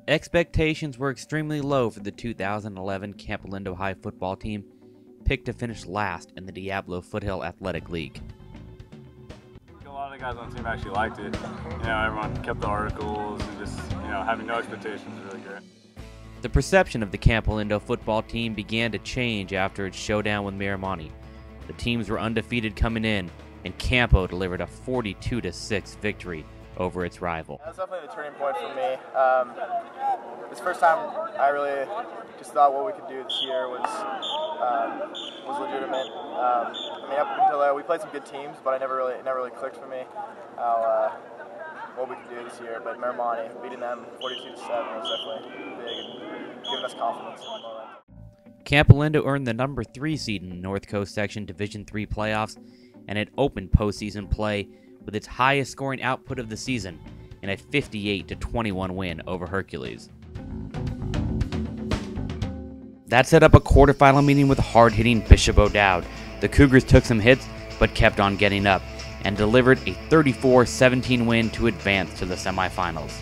Expectations were extremely low for the 2011 Campolindo High football team, picked to finish last in the Diablo Foothill Athletic League. A lot of the guys on the team actually liked it. Everyone kept the articles and just, having no expectations was really great. The perception of the Campolindo football team began to change after its showdown with Miramonte. The teams were undefeated coming in, and Campo delivered a 42-6 victory over its rival. That was definitely the turning point for me. It was the first time I really just thought what we could do this year was legitimate. Up until we played some good teams, but it never really clicked for me what we could do this year. But Miramonte, beating them 42-7 was definitely big and giving us confidence. Campolindo earned the number 3 seed in the North Coast Section Division III playoffs, and it opened postseason play with its highest scoring output of the season in a 58-21 win over Hercules. That set up a quarterfinal meeting with hard-hitting Bishop O'Dowd. The Cougars took some hits, but kept on getting up, and delivered a 34-17 win to advance to the semifinals.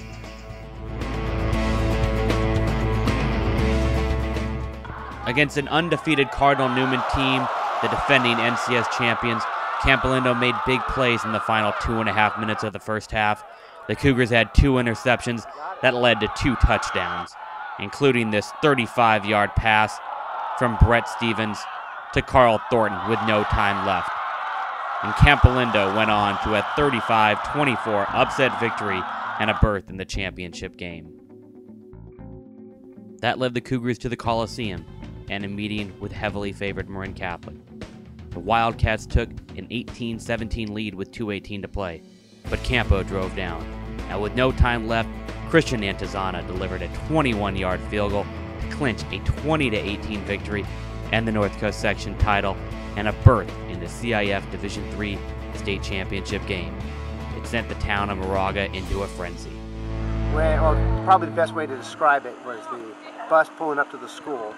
Against an undefeated Cardinal Newman team, the defending NCS champions, Campolindo made big plays in the final 2.5 minutes of the first half. The Cougars had 2 interceptions that led to 2 touchdowns, including this 35-yard pass from Brett Stevens to Carl Thornton with no time left. And Campolindo went on to a 35-24 upset victory and a berth in the championship game. That led the Cougars to the Coliseum and a meeting with heavily favored Marin Catholic. The Wildcats took an 18-17 lead with 2:18 to play, but Campo drove down. And with no time left, Christian Antizana delivered a 21-yard field goal to clinch a 20-18 victory and the North Coast Section title and a berth in the CIF Division III state championship game. It sent the town of Moraga into a frenzy. Probably the best way to describe it was the bus pulling up to the school,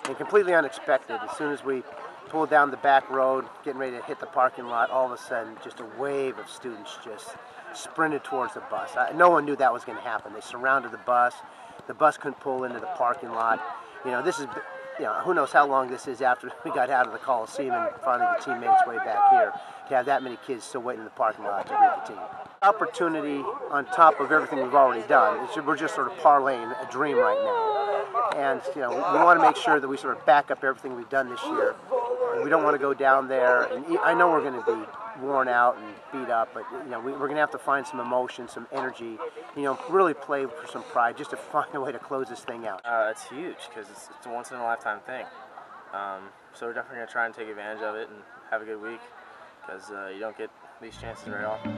and completely unexpected. As soon as we pulled down the back road, getting ready to hit the parking lot, all of a sudden just a wave of students just sprinted towards the bus. No one knew that was going to happen. They surrounded the bus. The bus couldn't pull into the parking lot. This is, who knows how long this is after we got out of the Coliseum and finally the team made its way back here, to have that many kids still waiting in the parking lot to greet the team. Opportunity on top of everything we've already done. We're just sort of parlaying a dream right now. And we want to make sure that we sort of back up everything we've done this year. We don't want to go down there, and I know we're going to be worn out and beat up, but we're going to have to find some emotion, some energy, really play for some pride, just to find a way to close this thing out. It's huge because it's a once-in-a-lifetime thing. So we're definitely going to try and take advantage of it and have a good week, because you don't get these chances very often.